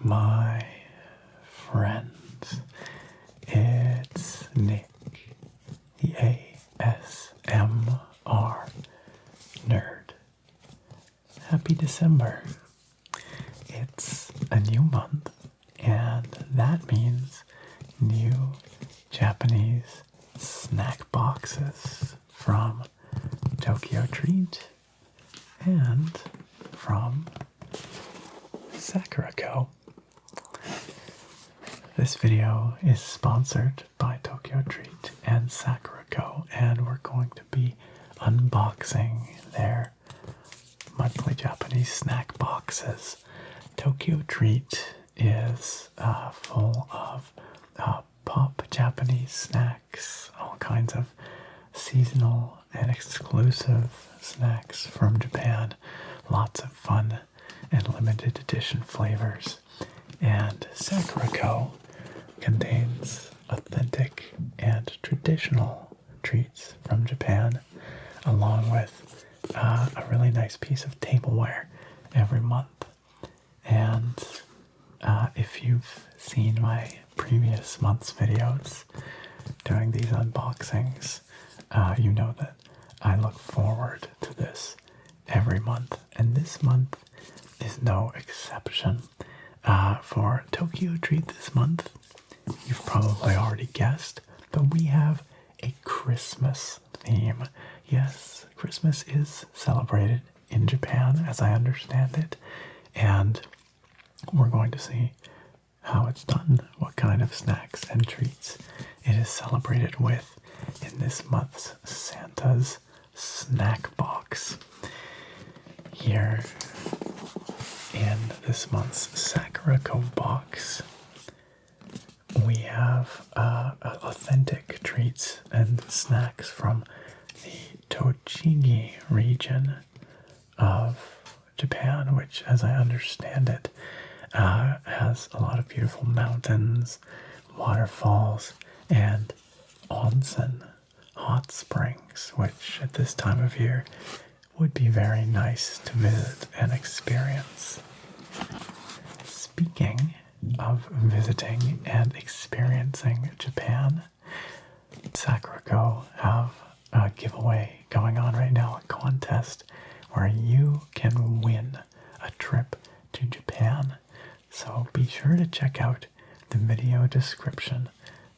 my friends. It's Nick, the ASMR nerd. Happy December. It's a new month, and that means new Japanese snack boxes from TokyoTreat and from Sakuraco. This video is sponsored by TokyoTreat and Sakuraco, and we're going to be unboxing their monthly Japanese snack boxes. TokyoTreat is full of pop Japanese snacks, all kinds of seasonal and exclusive snacks from Japan, lots of fun and limited edition flavors. And Sakuraco contains authentic and traditional treats from Japan, along with a really nice piece of tableware every month. And if you've seen my previous month's videos doing these unboxings, you know that I look forward to this every month, and this month is no exception. For TokyoTreat this month, you've probably already guessed, but we have a Christmas theme. Yes, Christmas is celebrated in Japan, as I understand it, and we're going to see how it's done, what kind of snacks and treats it is celebrated with in this month's Santa's snack box. Here in this month's Sakuraco box, we have authentic treats and snacks from the Tochigi region of Japan, which, as I understand it, has a lot of beautiful mountains, waterfalls, and onsen hot springs, which at this time of year would be very nice to visit and experience. Speaking of visiting and experiencing Japan, Sakuraco have a giveaway going on right now, a contest where you can win a trip to Japan. So be sure to check out the video description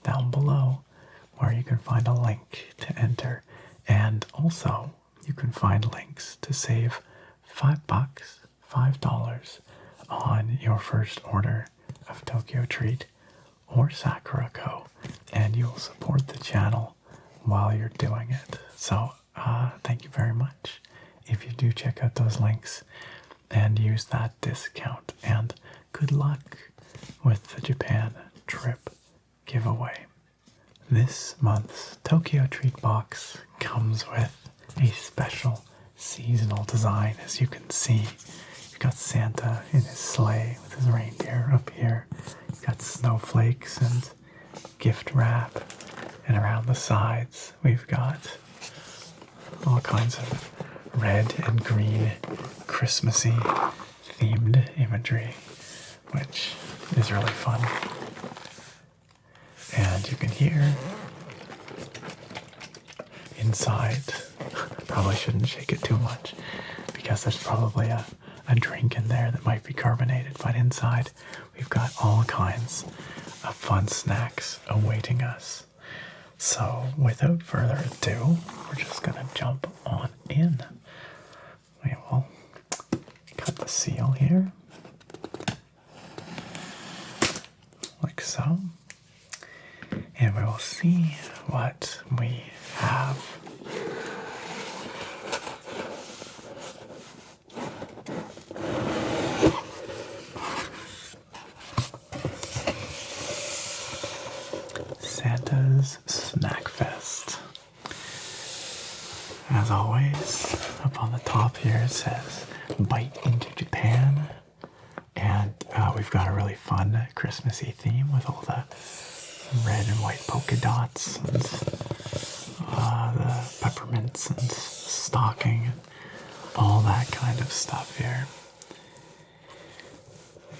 down below, where you can find a link to enter, and also you can find links to save $5 on your first order of TokyoTreat or Sakuraco, and you'll support the channel while you're doing it. So thank you very much if you do check out those links and use that discount, and good luck with the Japan trip giveaway. This month's TokyoTreat box comes with a special seasonal design. As you can see, you've got Santa in his sleigh with his reindeer up here. You've got snowflakes and gift wrap, and around the sides we've got all kinds of red and green Christmassy themed imagery, which is really fun. And you can hear inside, probably shouldn't shake it too much because there's probably a drink in there that might be carbonated, but inside we've got all kinds of fun snacks awaiting us. So without further ado, we're just gonna jump on in. We will cut the seal here, like so, and we will see what we have. Santa's SnackFest. As always, up on the top here it says Bite into Japan, and we've got a really fun Christmassy theme with all the red and white polka dots and the peppermints and stocking, all that kind of stuff here.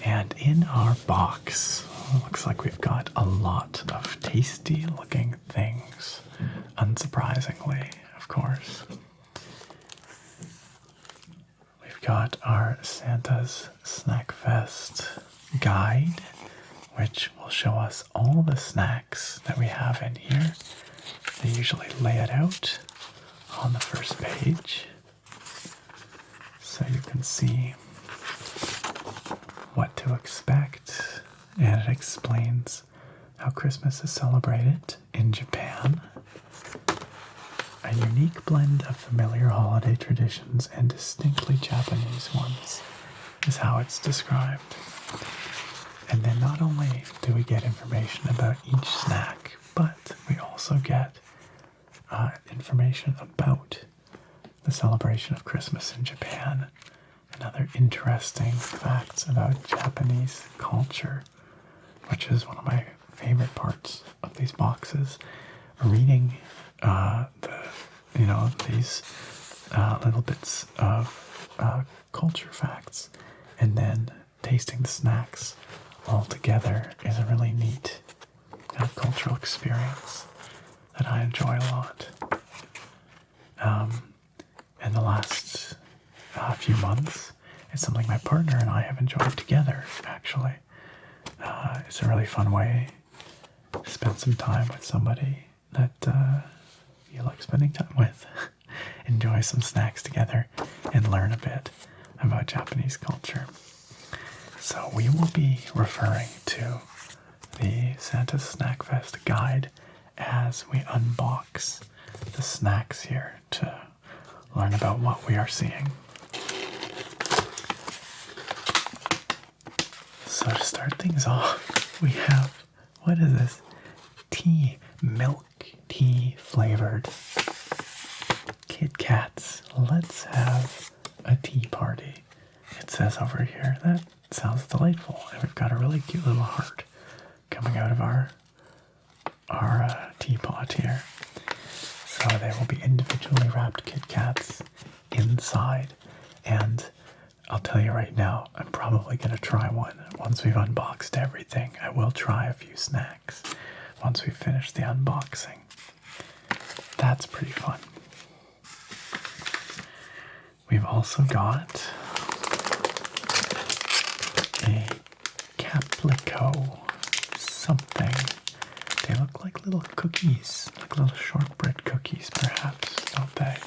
And And in our box, looks like we've got a lot of tasty looking things. Unsurprisingly, of course. We've got our Santa's SnackFest guide, which will show us all the snacks that we have in here. They usually lay it out on the first page so you can see what to expect, and it explains how Christmas is celebrated in Japan. A unique blend of familiar holiday traditions and distinctly Japanese ones is how it's described. And then not only do we get information about each snack, but we also get information about the celebration of Christmas in Japan and other interesting facts about Japanese culture, which is one of my favorite parts of these boxes. Reading these little bits of culture facts and then tasting the snacks all together is a really neat cultural experience that I enjoy a lot. In the last few months, it's something my partner and I have enjoyed together, actually. It's a really fun way to spend some time with somebody that you like spending time with. Enjoy some snacks together and learn a bit about Japanese culture. So we will be referring to the Santa's SnackFest guide as we unbox the snacks here to learn about what we are seeing. So to start things off, we have, what is this? Milk tea flavored Kit Kats. Let's have a tea party. It says over here. That sounds delightful. And we've got a really cute little heart coming out of our teapot here. So they will be individually wrapped Kit Kats inside. And I'll tell you right now, I'm probably going to try one. Once we've unboxed everything, I will try a few snacks once we finish the unboxing. That's pretty fun. We've also got a Caplico something. They look like little cookies, like little shortbread cookies, perhaps, don't they?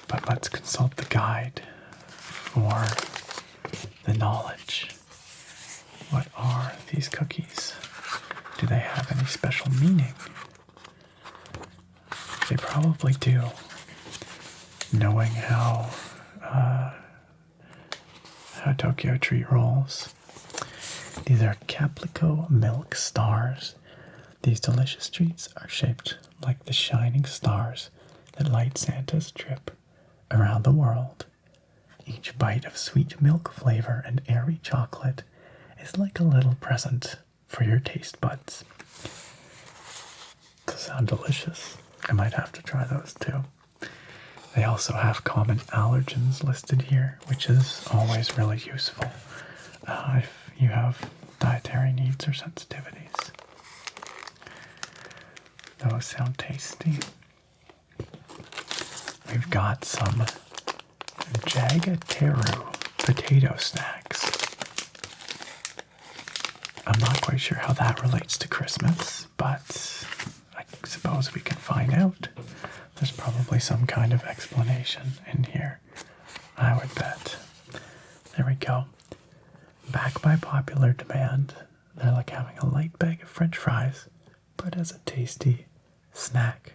But let's consult the guide for the knowledge. What are these cookies? Do they have any special meaning? They probably do, knowing how TokyoTreat rolls. These are Caplico milk stars. These delicious treats are shaped like the shining stars that light Santa's trip around the world. Each bite of sweet milk flavor and airy chocolate is like a little present for your taste buds. Those sound delicious. I might have to try those too. They also have common allergens listed here, which is always really useful if you have dietary needs or sensitivities. Those sound tasty. We've got some Jagateru potato snacks. I'm not quite sure how that relates to Christmas, but I suppose we can find out. There's probably some kind of explanation in here, I would bet. There we go. Back by popular demand, they're like having a light bag of French fries, but as a tasty snack.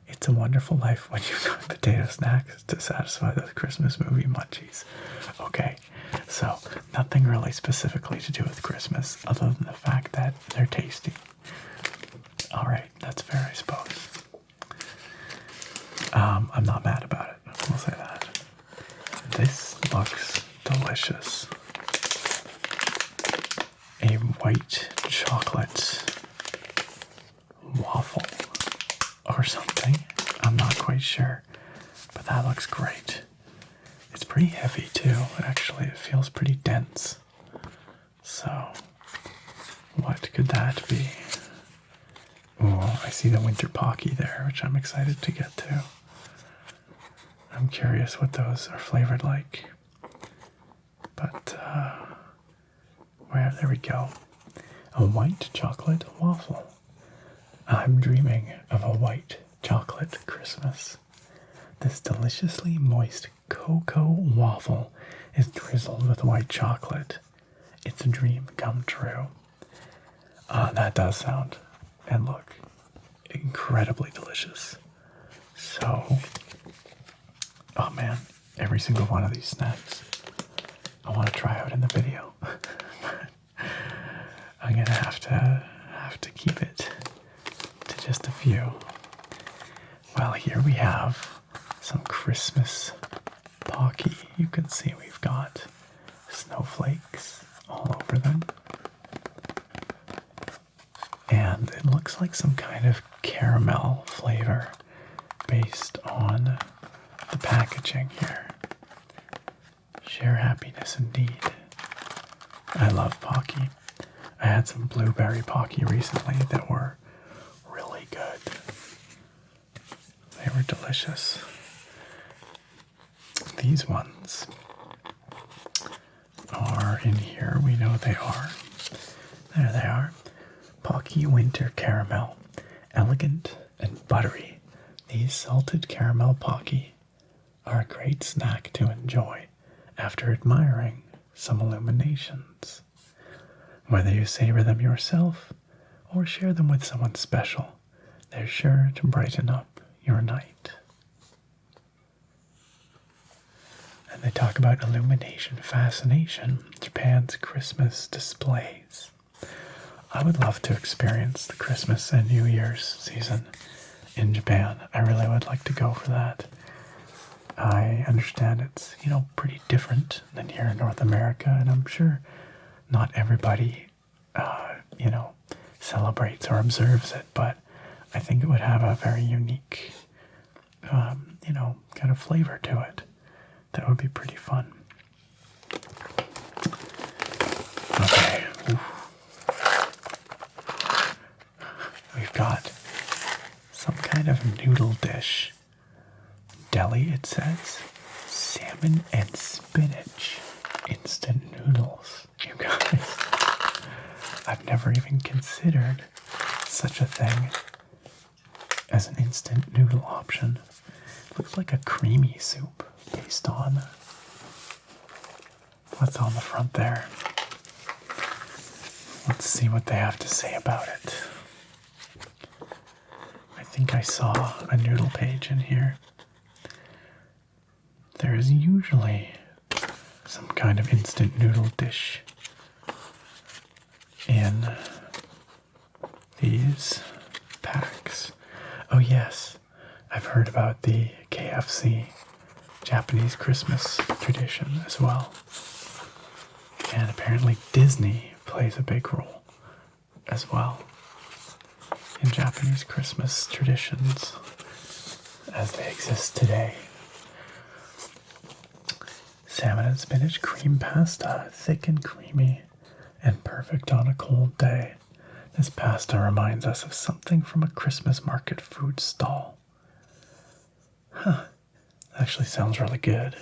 It's a wonderful life when you've got potato snacks to satisfy those Christmas movie munchies. Okay, so nothing really specifically to do with Christmas other than the fact that they're tasty. Alright, that's fair, I suppose. I'm not mad about it, we'll say that. This looks delicious. A white chocolate waffle or something. I'm not quite sure, but that looks great. It's pretty heavy too, actually. It feels pretty dense. So, what could that be? Oh, I see the winter pocky there, which I'm excited to get to. I'm curious what those are flavored like. But, there we go. A white chocolate waffle. I'm dreaming of a white chocolate Christmas. This deliciously moist cocoa waffle is drizzled with white chocolate. It's a dream come true. That does sound and look incredibly delicious. So, oh man, every single one of these snacks I want to try out in the video. I'm gonna have to keep it to just a few. Well, here we have some Christmas pocky. You can see we've got snowflakes all over them. And it looks like some kind of caramel flavor based on the packaging here. Share happiness indeed. I love pocky. I had some blueberry pocky recently that were really good. They were delicious. These ones are in here. We know they are. There they are. Pocky Winter Caramel. Elegant and buttery. These salted caramel pocky are a great snack to enjoy after admiring some illuminations. Whether you savor them yourself or share them with someone special, they're sure to brighten up your night. And they talk about illumination fascination, Japan's Christmas displays. I would love to experience the Christmas and New Year's season in Japan. I really would like to go for that. I understand it's, pretty different than here in North America, and I'm sure not everybody, celebrates or observes it, but I think it would have a very unique, kind of flavor to it. That would be pretty fun. Okay. We've got some kind of noodle dish. Deli, it says. Salmon and spinach. Instant noodles. You guys. I've never even considered such a thing as an instant noodle option. Looks like a creamy soup based on what's on the front there. Let's see what they have to say about it. I think I saw a noodle page in here. There is usually some kind of instant noodle dish in these packs. Oh yes, I've heard about the KFC Japanese Christmas tradition as well. And apparently Disney plays a big role as well in Japanese Christmas traditions as they exist today. Salmon and spinach cream pasta, thick and creamy, and perfect on a cold day. This pasta reminds us of something from a Christmas market food stall. Actually sounds really good.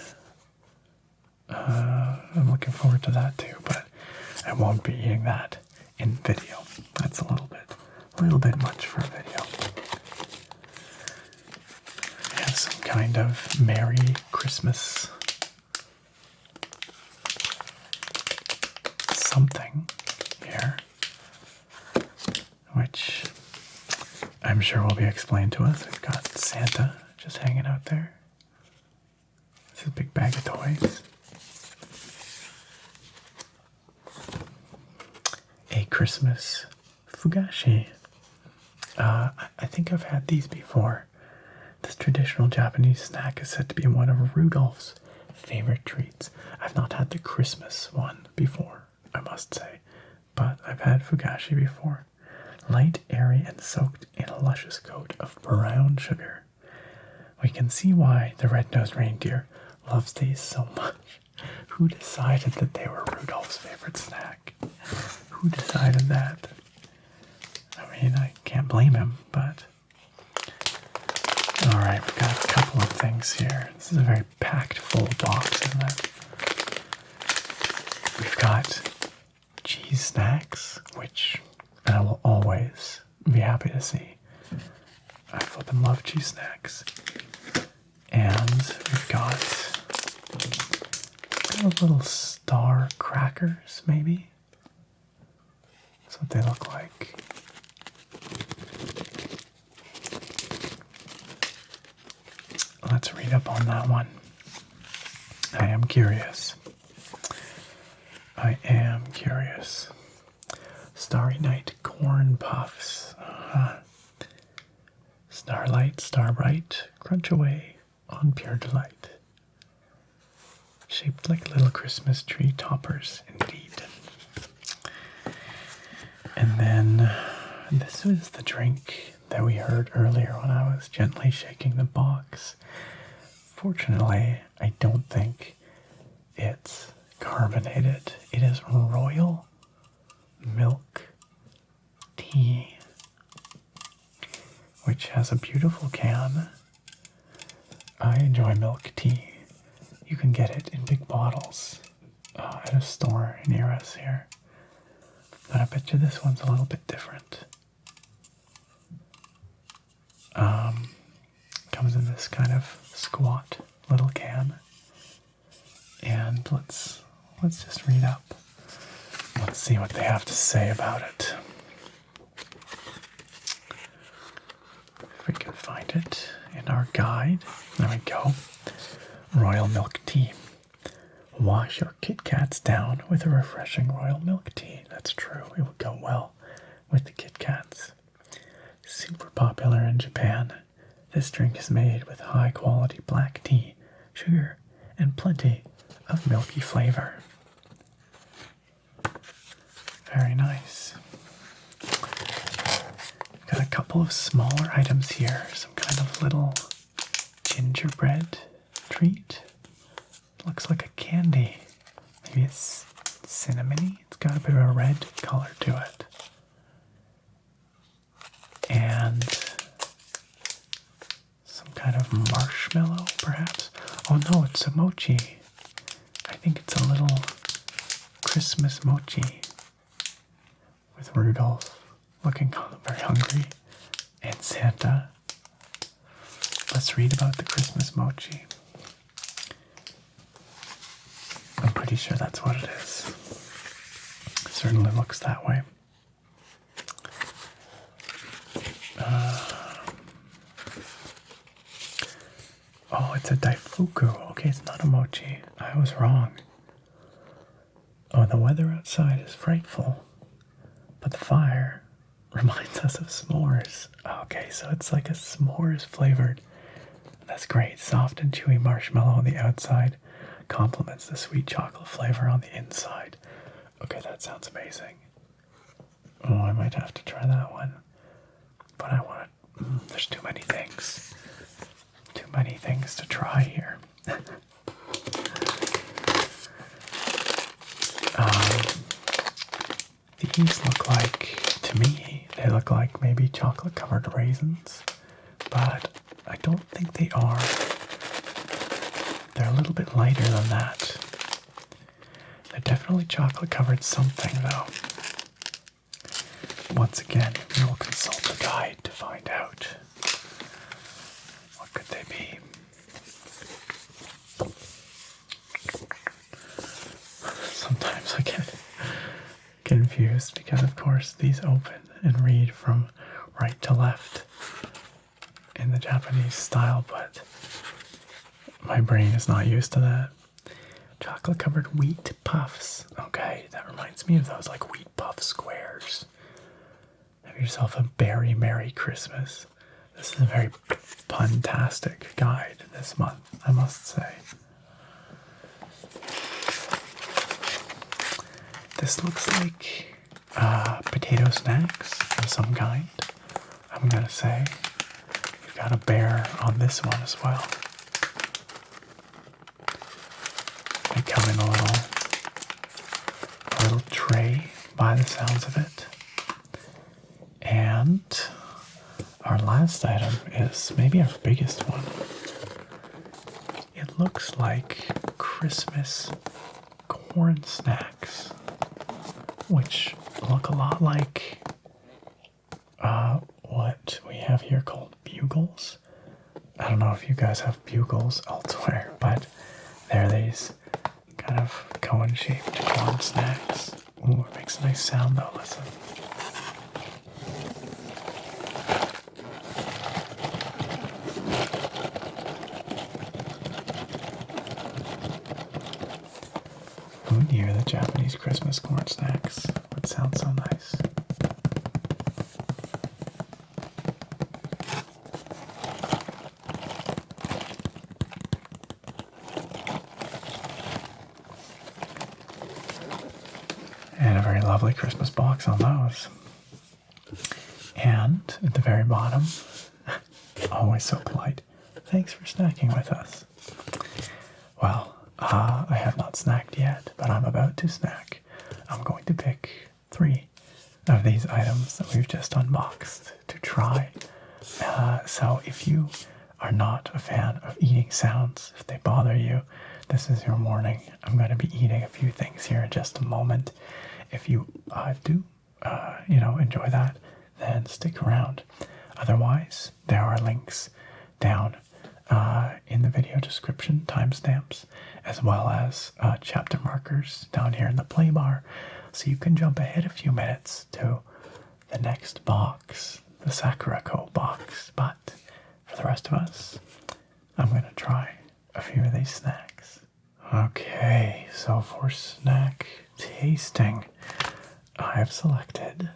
I'm looking forward to that too, but I won't be eating that in video. That's a little bit much for a video. We have some kind of Merry Christmas something here, which I'm sure will be explained to us. We've got Santa just hanging out there. This is a big bag of toys. A Christmas fugashi. I think I've had these before. This traditional Japanese snack is said to be one of Rudolph's favorite treats. I've not had the Christmas one before, I must say, but I've had fugashi before. Light, airy, and soaked in a luscious coat of brown sugar. We can see why the red-nosed reindeer loves these so much. Who decided that they were Rudolph's favorite snack? Who decided that? I mean, I can't blame him, but... Alright, we've got a couple of things here. This is a very packed full box, isn't it? We've got cheese snacks, which I will always be happy to see. I flippin' love cheese snacks. And we've got little star crackers, maybe? That's what they look like. Let's read up on that one. I am curious. I am curious. Starry Night Corn Puffs. Starlight, Starbright, crunch away on pure delight. Shaped like little Christmas tree toppers, indeed. And then this was the drink that we heard earlier when I was gently shaking the box. Fortunately, I don't think it's carbonated. It is royal milk tea, which has a beautiful can. I enjoy milk tea. You can get it in big bottles at a store near us here. But I bet you this one's a little bit different. Comes in this kind of squat little can. And let's just read up. Let's see what they have to say about it. If we can find it in our guide. There we go. Royal milk tea. Wash your Kit Kats down with a refreshing royal milk tea. That's true. It would go well with the Kit Kats. Super popular in Japan. This drink is made with high quality black tea, sugar, and plenty of milky flavor. Very nice. Got a couple of smaller items here. Some kind of little gingerbread treat. Looks like a candy. Maybe it's cinnamony. It's got a bit of a red color to it. And some kind of marshmallow, perhaps. Oh no, it's a mochi. I think it's a little Christmas mochi with Rudolph looking very hungry and Santa. Let's read about the Christmas mochi. I'm pretty sure that's what it is. It certainly looks that way. Oh, it's a daifuku. Okay, it's not a mochi. I was wrong. Oh, the weather outside is frightful, but the fire reminds us of s'mores. Okay, so it's like a s'mores flavored. That's great. Soft and chewy marshmallow on the outside complements the sweet chocolate flavor on the inside. Okay, that sounds amazing. Oh, I might have to try that one. But I want to... there's too many things. Too many things to try here. These look like, to me, they look like maybe chocolate-covered raisins. But I don't think they are. They're a little bit lighter than that. They're definitely chocolate-covered something, though. Once again, we will consult the guide to find out. What could they be? Sometimes I get confused because, of course, these open and read from right to left in the Japanese style, but my brain is not used to that. Chocolate-covered wheat puffs. Okay, that reminds me of those like wheat puff squares. Have yourself a very Merry Christmas. This is a very pun-tastic guide this month, I must say. This looks like potato snacks of some kind, I'm gonna say. We've got a bear on this one as well. come in a little tray by the sounds of it. And our last item is maybe our biggest one. It looks like Christmas corn snacks, which look a lot like what we have here called bugles. I don't know if you guys have bugles elsewhere, but they're these kind of cone-shaped corn snacks. Ooh, it makes a nice sound though, listen. Who knew the Japanese Christmas corn snacks would sound so nice? And a very lovely Christmas box on those. And at the very bottom, always so polite, thanks for snacking with us. Well, I have not snacked yet, but I'm about to snack. I'm going to pick 3 of these items that we've just unboxed to try. So if you are not a fan of eating sounds, if they bother you, this is your warning. I'm going to be eating a few things here in just a moment. If you do, enjoy that, then stick around. Otherwise, there are links down in the video description, timestamps, as well as chapter markers down here in the play bar, so you can jump ahead a few minutes to the next box, the Sakuraco box. But for the rest of us, I'm going to try a few of these snacks. Okay, so for snack tasting, I have selected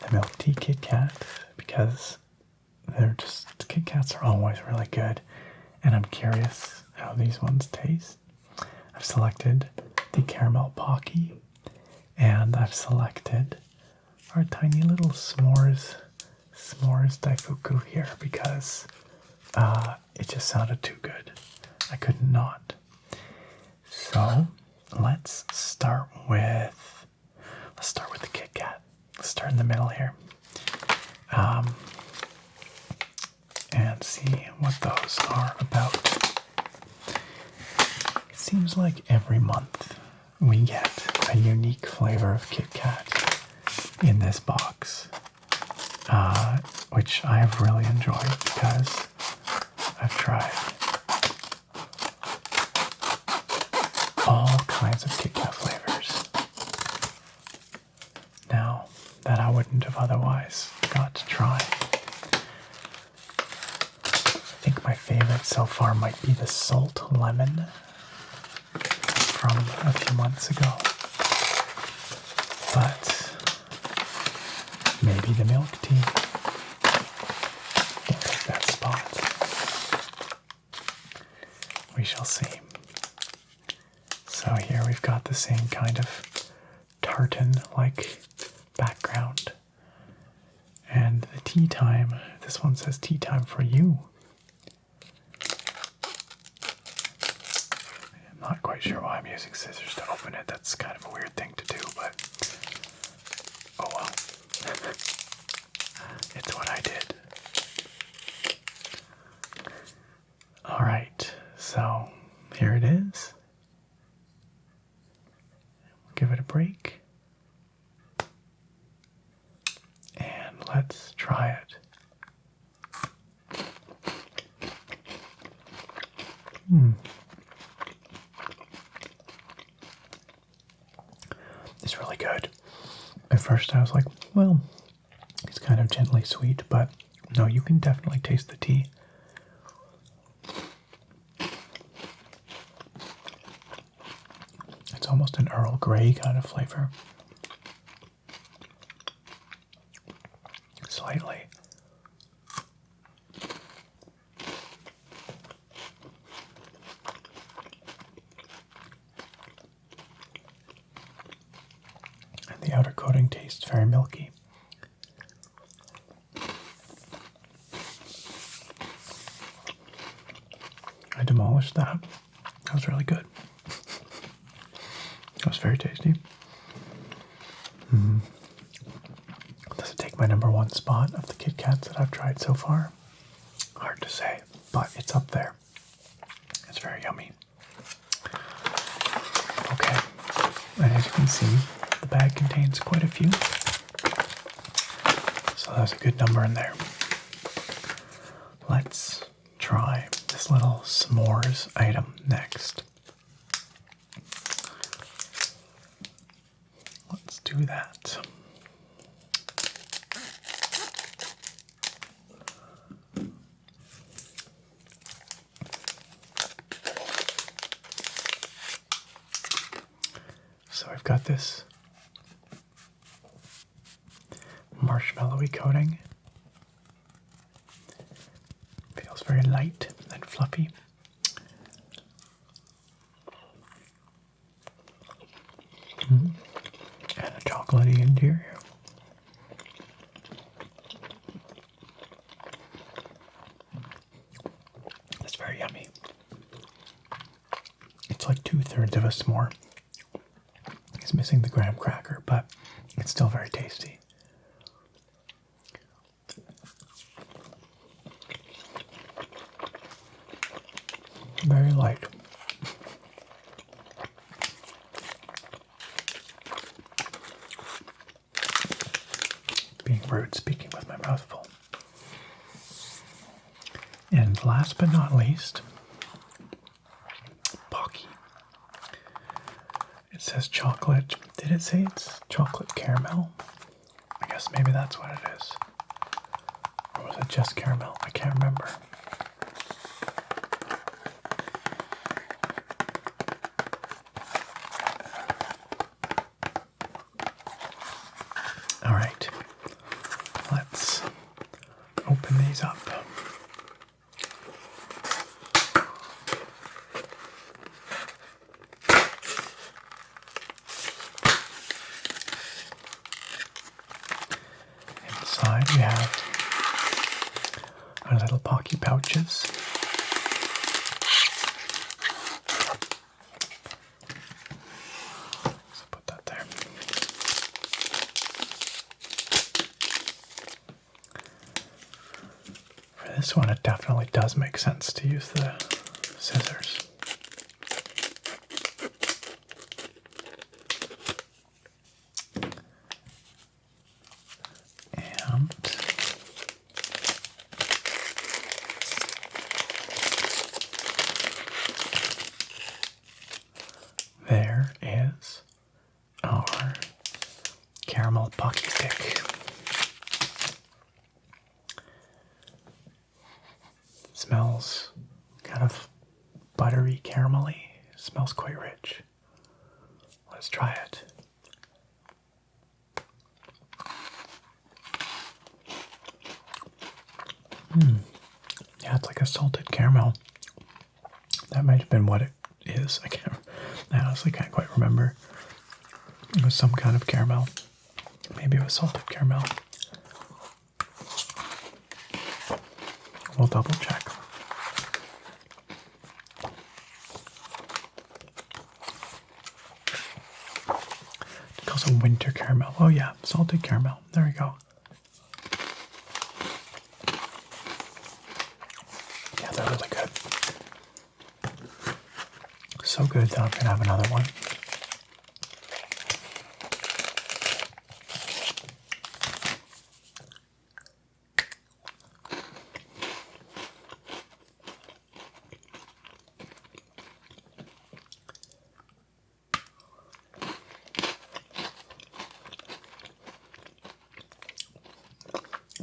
the milk tea Kit Kat because Kit Kats are always really good, and I'm curious how these ones taste. I've selected the caramel Pocky, and I've selected our tiny little s'mores daifuku here because it just sounded too good. I could not. So let's start with the Kit Kat. Let's start in the middle here. And see what those are about. It seems like every month we get a unique flavor of Kit Kat in this box, which I have really enjoyed because I've tried all kinds of Kit Kat flavors now that I wouldn't have otherwise got to try. I think my favorite so far might be the salt lemon from a few months ago, but maybe the milk tea will take that spot. We shall see. So here we've got the same kind of tartan-like background, and the tea time. This one says tea time for you. Not quite sure why I'm using scissors to open it. That's kind of a weird thing to do, but oh well. It's what I did. Alright, so here it is. Give it a break. And let's try it. It's really good. At first I was like, well, it's kind of gently sweet, but no, you can definitely taste the tea. It's almost an Earl Grey kind of flavor. Slightly. The outer coating tastes very milky. I demolished that. That was really good. was very tasty. Does it take my number one spot of the Kit Kats that I've tried so far? Hard to say, but it's up there. It's very yummy. Okay, and as you can see, the bag contains quite a few. So that's a good number in there. Let's try this little s'mores item next. Let's do that. So I've got this marshmallowy coating. Feels very light and fluffy. And a chocolatey interior. It's very yummy. It's like 2/3 of a s'more. It's missing the graham cracker, but it's still very tasty. Very light. Being rude, speaking with my mouth full. And last but not least, Pocky. It says chocolate. Did it say it's chocolate caramel? I guess maybe that's what it is. Or was it just caramel? I can't remember. All right, let's open these up. Inside we have our little Pocky pouches. So put that there. For this one, it definitely does make sense to use the scissors. And there is our caramel Pocky stick. Smells kind of buttery, caramelly. Smells quite rich. Let's try it. Yeah, it's like a salted caramel. That might have been what it is. I honestly can't quite remember. It was some kind of caramel. Maybe it was salted caramel. We'll double check. It calls it winter caramel. Oh yeah, salted caramel. There we go. Yeah, they're really good. So good that I'm gonna have another one.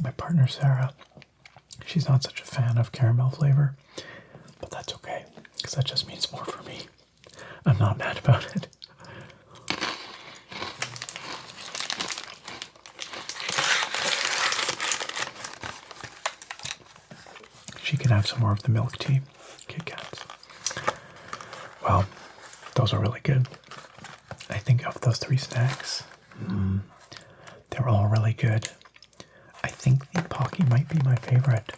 My partner Sarah, she's not such a fan of caramel flavor, but that's okay, because that just means more for me. I'm not mad about it. She can have some more of the milk tea Kit Kats. Well, those are really good. I think of those three snacks, they're all really good. I think the Pocky might be my favorite.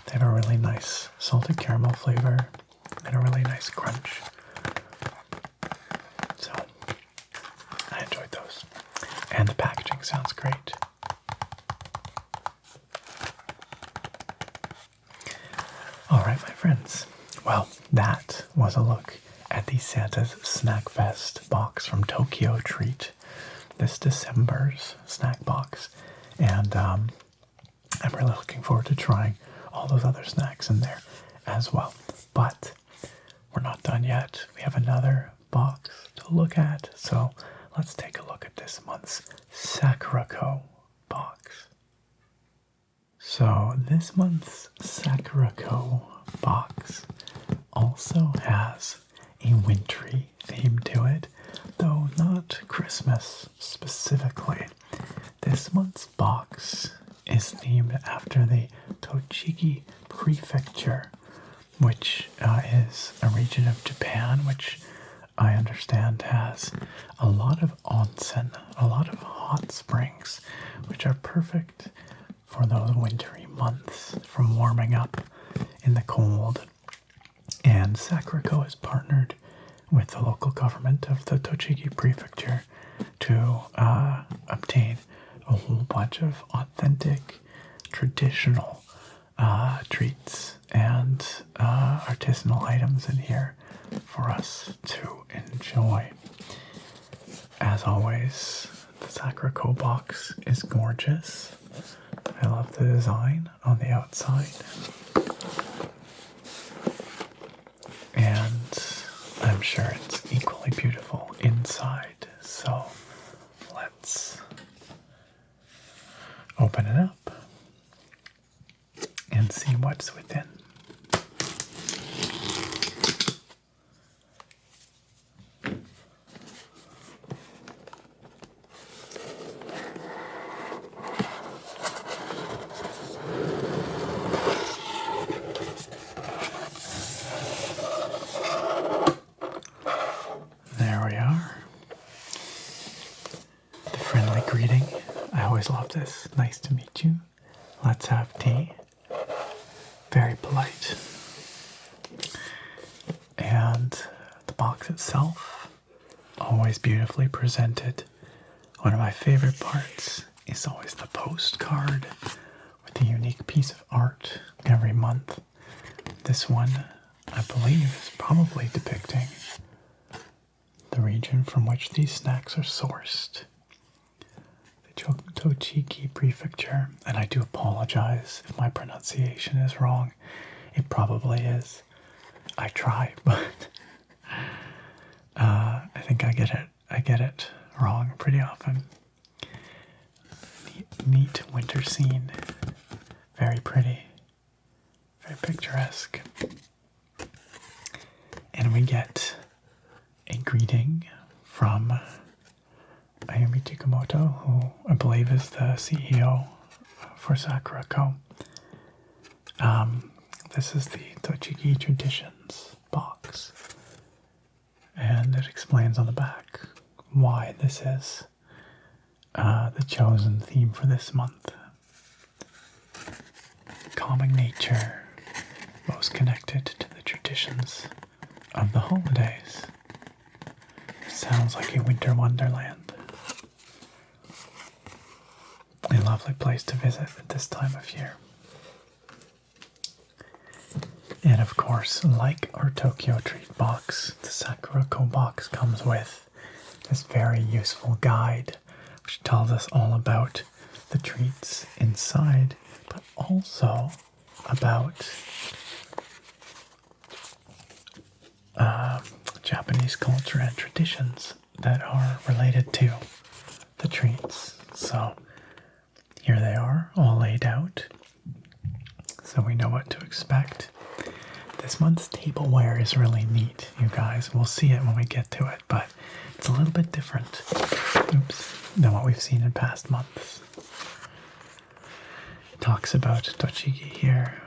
They have a really nice salted caramel flavor and a really nice crunch. So, song sounds great. Alright, my friends. Well, that was a look at the Santa's Snack Fest box from TokyoTreat, this December's snack box. And I'm really looking forward to trying all those other snacks in there as well. But we're not done yet. We have another box to look at. So let's take a look at this month's Sakuraco box. So this month's Sakuraco box also has a wintry theme to it, though not Christmas specifically. This month's box is themed after the Tochigi Prefecture, which is a region of Japan which I understand has a lot of onsen, a lot of hot springs, which are perfect for those wintry months from warming up in the cold. And Sakuraco has partnered with the local government of the Tochigi Prefecture to obtain a whole bunch of authentic, traditional treats and artisanal items in here for us to enjoy. As always, the Sakuraco box is gorgeous. I love the design on the outside. And I'm sure it's equally beautiful inside. So let's open it up and see what's within. There we are. The friendly greeting. I always love this. Nice to meet you. Let's have tea. Very polite. And the box itself, always beautifully presented. One of my favorite parts is always the postcard with a unique piece of art every month. This one, I believe, is probably depicting the region from which these snacks are sourced. The Tochigi Prefecture, and I do apologize if my pronunciation is wrong. It probably is. I try, but I think I get it wrong pretty often. Neat winter scene. Very pretty. Very picturesque. And we get a greeting from Ayumi Chikamoto, who I believe is the CEO for Sakuraco. This is the Tochigi Traditions box, and it explains on the back why this is the chosen theme for this month. Calming nature, most connected to the traditions of the holidays. Sounds like a winter wonderland. A lovely place to visit at this time of year. And of course, like our TokyoTreat box, the Sakuraco box comes with this very useful guide, which tells us all about the treats inside, but also about Japanese culture and traditions that are related to the treats. So here they are, all laid out, so we know what to expect. This month's tableware is really neat, you guys. We'll see it when we get to it, but it's a little bit different, than what we've seen in past months. It talks about Tochigi here.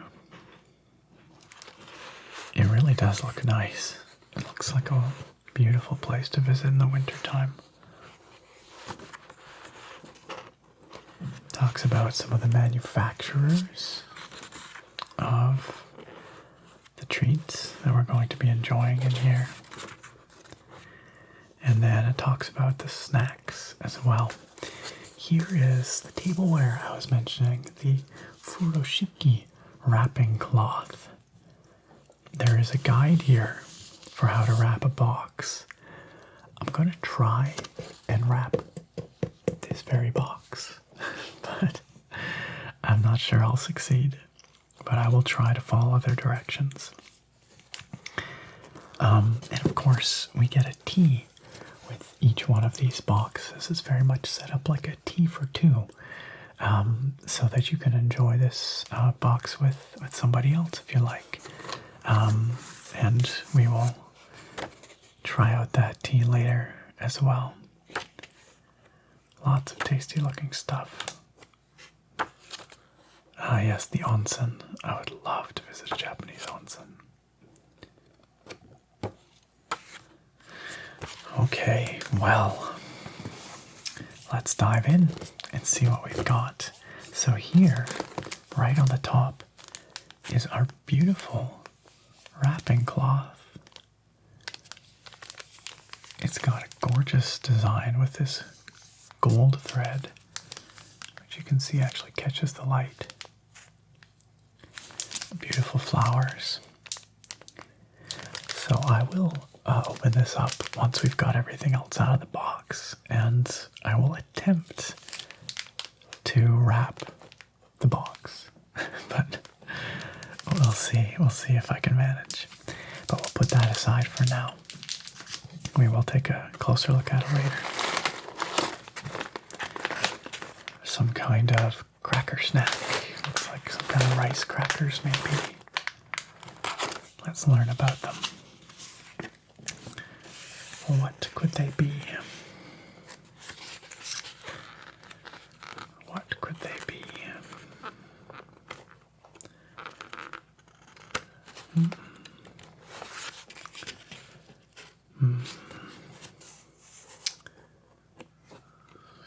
It really does look nice. It looks like a beautiful place to visit in the wintertime. Talks about some of the manufacturers of the treats that we're going to be enjoying in here. And then it talks about the snacks as well. here is the tableware I was mentioning, the Furoshiki wrapping cloth. There is a guide here for how to wrap a box. I'm going to try and wrap this very box, but I'm not sure I'll succeed. But I will try to follow their directions. And of course, we get a tea with each one of these boxes. It's very much set up like a tea for two, so that you can enjoy this box with somebody else if you like. And we will try out that tea later as well. Lots of tasty looking stuff. Ah, yes, the onsen. I would love to visit a Japanese onsen. Okay, well, let's dive in and see what we've got. So here, right on the top, is our beautiful wrapping cloth. It's got a gorgeous design with this gold thread, which you can see actually catches the light. Beautiful flowers. So I will open this up once we've got everything else out of the box, and I will attempt to wrap the box. But we'll see. We'll see if I can manage. But we'll put that aside for now. We will take a closer look at it later. Some kind of cracker snack. Looks like some kind of rice crackers, maybe. Let's learn about them. What could they be? What could they be?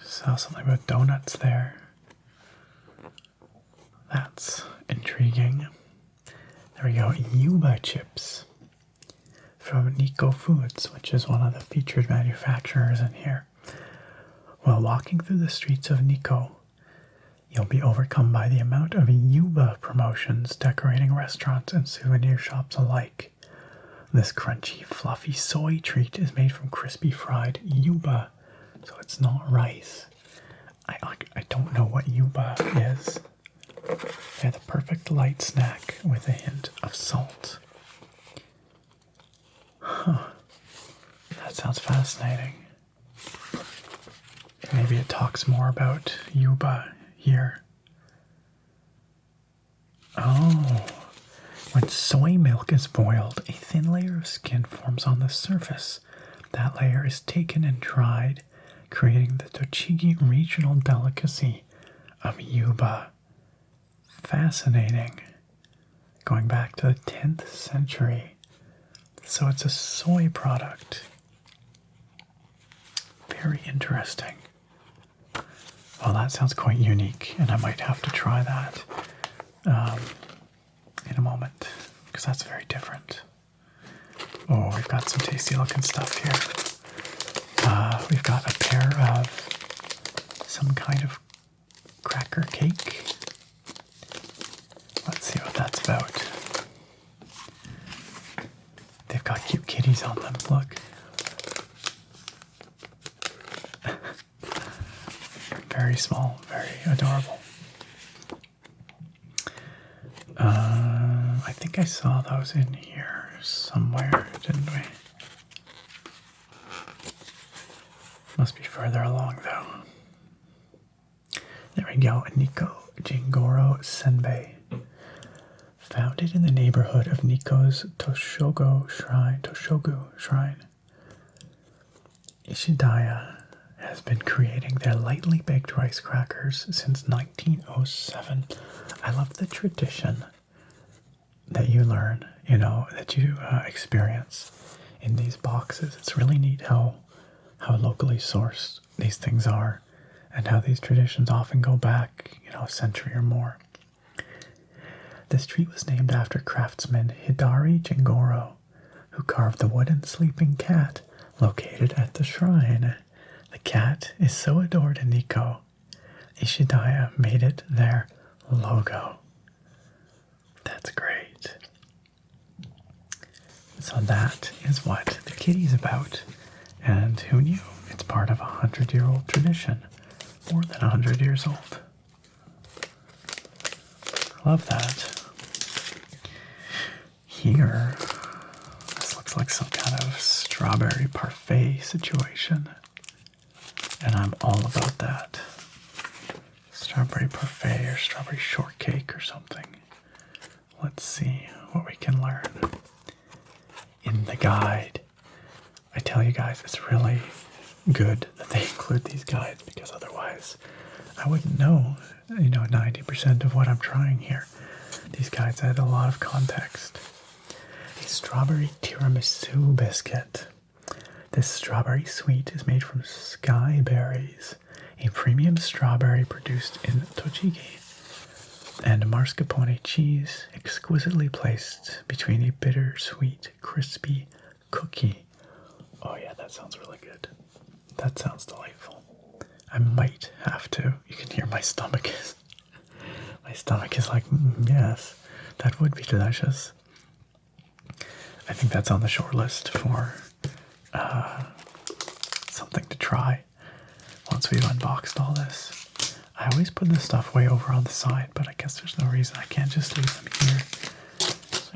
Saw something about donuts there. That's intriguing. There we go, Yuba chips from Nikko Foods, which is one of the featured manufacturers in here. While walking through the streets of Nikko, you'll be overcome by the amount of Yuba promotions decorating restaurants and souvenir shops alike. This crunchy, fluffy soy treat is made from crispy fried Yuba, so it's not rice. I don't know what Yuba is. They're the perfect light snack with a hint of salt. Huh. That sounds fascinating. Maybe it talks more about Yuba here. Oh, when soy milk is boiled, a thin layer of skin forms on the surface. That layer is taken and dried, creating the Tochigi regional delicacy of Yuba. Fascinating. Going back to the 10th century. So it's a soy product. Very interesting. Well, that sounds quite unique, and I might have to try that in a moment, because that's very different. Oh, we've got some tasty looking stuff here. We've got a pair of some kind of cracker cake. Let's see what that's about. They've got cute kitties on them, look. Very small, very adorable. I think I saw those in here somewhere, didn't we? Must be further along, though. There we go, Nikko Jingoro Senbei. Founded in the neighborhood of Nikko's Toshogu Shrine, Ishidaya has been creating their lightly baked rice crackers since 1907. I love the tradition that you learn, that you experience in these boxes. It's really neat how locally sourced these things are, and how these traditions often go back, a century or more. This treat was named after craftsman Hidari Jingoro, who carved the wooden sleeping cat located at the shrine. The cat is so adored in Nikko Ishidaya made it their logo. That's great. So that is what the kitty's about. And who knew? It's part of a 100-year-old tradition. More than 100 years old. Love that. Here, this looks like some kind of strawberry parfait situation. And I'm all about that. Strawberry parfait or strawberry shortcake or something. Let's see what we can learn in the guide. I tell you guys, it's really good that they include these guides because otherwise I wouldn't know, 90% of what I'm trying here. These guides add a lot of context. A strawberry tiramisu biscuit. This strawberry sweet is made from sky berries, a premium strawberry produced in Tochigi, and mascarpone cheese exquisitely placed between a bittersweet, crispy cookie. Oh yeah, that sounds really good. That sounds delightful. I might have to. You can hear my stomach is. My stomach is like, yes, that would be delicious. I think that's on the short list for something to try once we've unboxed all this. I always put this stuff way over on the side, but I guess there's no reason I can't just leave them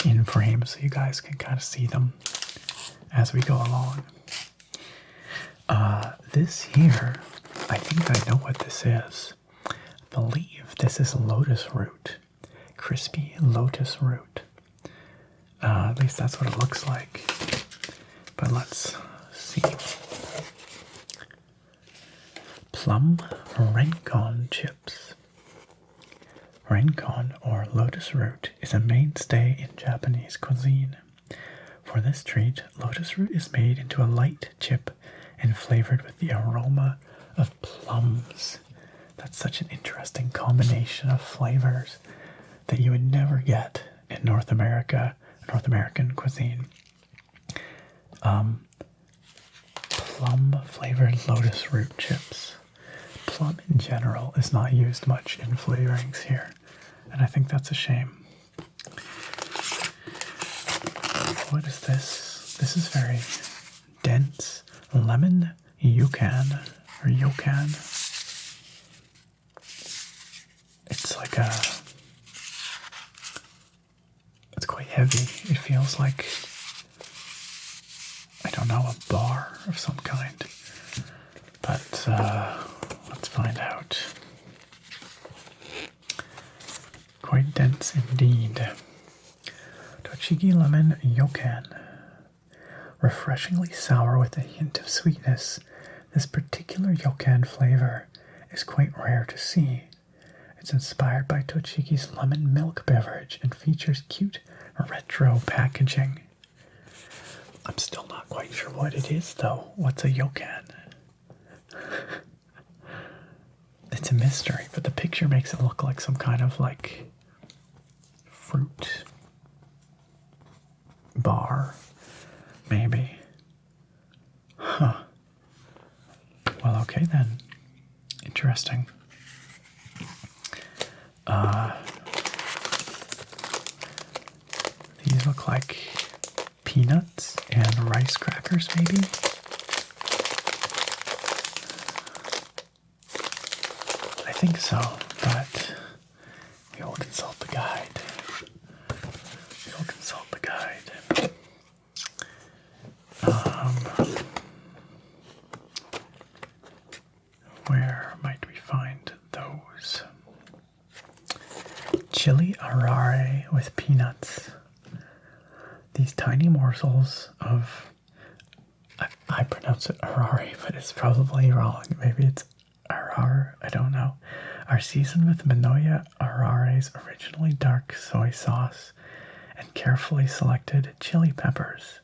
here in frame so you guys can kind of see them as we go along. This here, I think I know what this is. I believe this is lotus root. Crispy lotus root. At least that's what it looks like. But let's see. Plum renkon chips. Renkon, or lotus root, is a mainstay in Japanese cuisine. For this treat, lotus root is made into a light chip and flavored with the aroma of plums. That's such an interesting combination of flavors that you would never get in North American cuisine. Plum flavored lotus root chips. Plum in general is not used much in flavorings here, and I think that's a shame. What is this? This is very dense. Lemon yucan, or yokan. It's like it's quite heavy. It feels like, I don't know, a bar of some kind. But let's find out. Quite dense indeed. Tochigi lemon yokan. Refreshingly sour with a hint of sweetness, this particular yokan flavor is quite rare to see. It's inspired by Tochigi's lemon milk beverage and features cute retro packaging. I'm still not quite sure what it is though. What's a yokan? It's a mystery, but the picture makes it look like some kind of like fruit bar, maybe. Huh. Well, okay then. Interesting. These look like peanuts and rice crackers, maybe? I think so, but we will consult the guide. Where might we find those? Chili arare with peanuts. These tiny morsels of, I pronounce it arare, but it's probably wrong. Maybe it's arar, I don't know. Are seasoned with Minoya Arare's originally dark soy sauce and carefully selected chili peppers.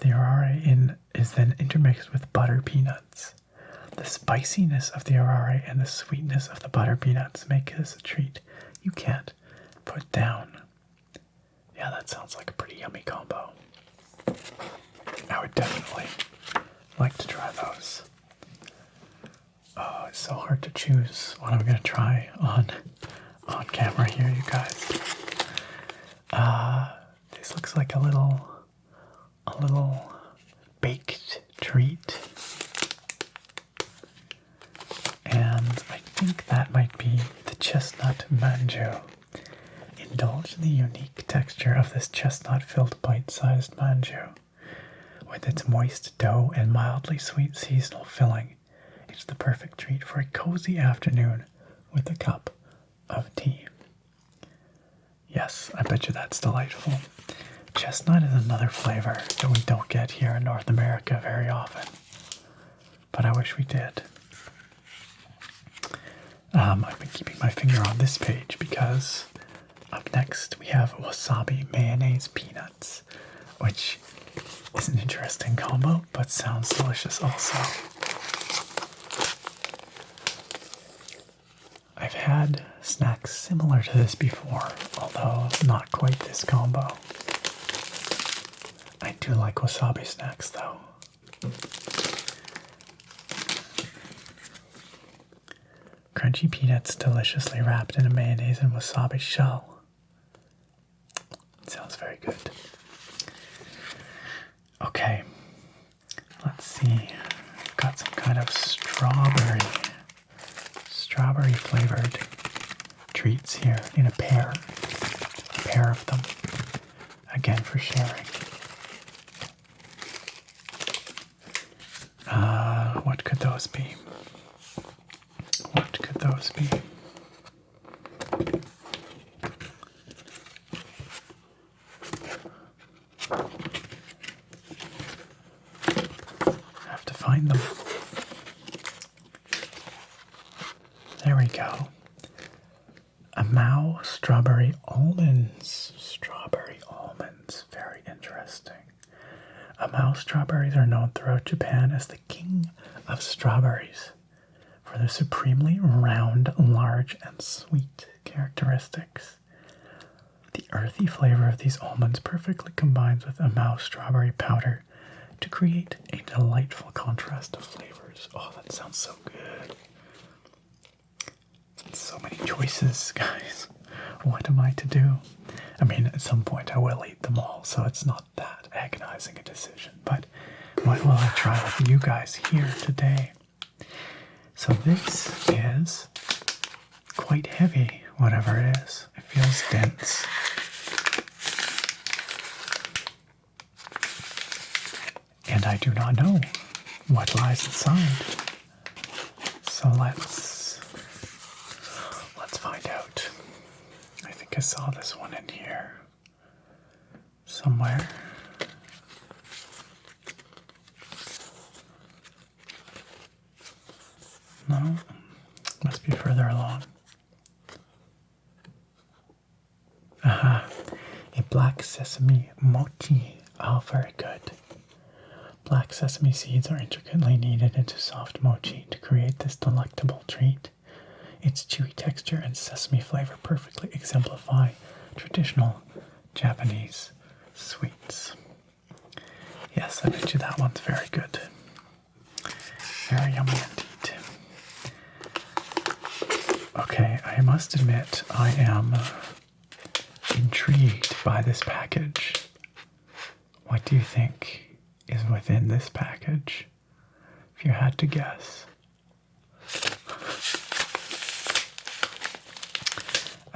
The arare is then intermixed with butter peanuts. The spiciness of the arare and the sweetness of the butter peanuts make this a treat you can't put down. Yeah, that sounds like a pretty yummy combo. I would definitely like to try those. Oh, it's so hard to choose what I'm gonna try on camera here, you guys. This looks like a little baked treat. And I think that might be the chestnut manju. Indulge in the unique texture of this chestnut-filled bite-sized manju. With its moist dough and mildly sweet seasonal filling, it's the perfect treat for a cozy afternoon with a cup of tea. Yes, I bet you that's delightful. Chestnut is another flavor that we don't get here in North America very often, but I wish we did. I've been keeping my finger on this page because up next we have wasabi mayonnaise peanuts, which is an interesting combo, but sounds delicious also. I've had snacks similar to this before, although not quite this combo. I do like wasabi snacks though. Crunchy peanuts deliciously wrapped in a mayonnaise and wasabi shell. It sounds very good. Okay, let's see. I've got some kind of strawberry flavored treats here in a pair of them, again for sharing. What could those be? What could those be? I have to find them. There we go. A Mao strawberry almonds. Strawberry almonds. Very interesting. Amao strawberries are known throughout Japan as the king of strawberries for their supremely round, large, and sweet characteristics. The earthy flavor of these almonds perfectly combines with Amao strawberry powder to create a delightful contrast of flavors. Oh, that sounds so good. So many choices, guys. What am I to do? I mean, at some point I will eat them all, so it's not that agonizing a decision. But what will I try with you guys here today? So this is quite heavy, whatever it is. It feels dense. And I do not know what lies inside. So let's find out. I think I saw this one in here somewhere. No, must be further along. Aha, a black sesame mochi. Oh, very good. Black sesame seeds are intricately kneaded into soft mochi to create this delectable treat. Its chewy texture and sesame flavor perfectly exemplify traditional Japanese sweets. Yes, I bet you that one's very good. Very yummy indeed. Okay, I must admit I am intrigued by this package. What do you think is within this package? If you had to guess.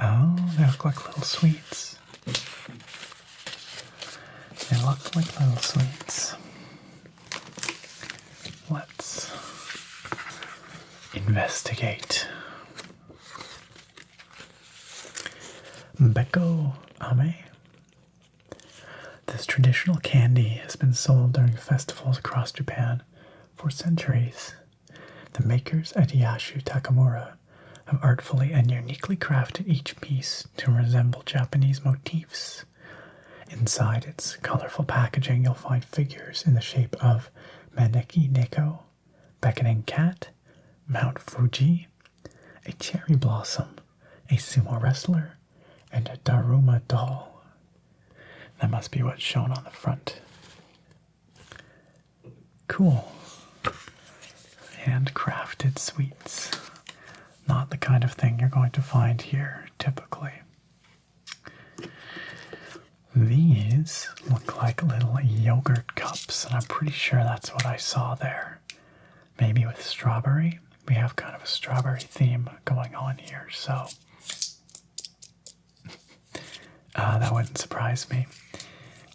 Oh, they look like little sweets. They look like little sweets. Let's investigate. Beko ame. This traditional candy has been sold during festivals across Japan for centuries. The makers at Yashu Takamura have artfully and uniquely crafted each piece to resemble Japanese motifs. Inside its colorful packaging, you'll find figures in the shape of Maneki Neko, beckoning cat, Mount Fuji, a cherry blossom, a sumo wrestler, and a Daruma doll. That must be what's shown on the front. Cool. Handcrafted sweets. Not the kind of thing you're going to find here, typically. These look like little yogurt cups, and I'm pretty sure that's what I saw there. Maybe with strawberry. We have kind of a strawberry theme going on here, so that wouldn't surprise me.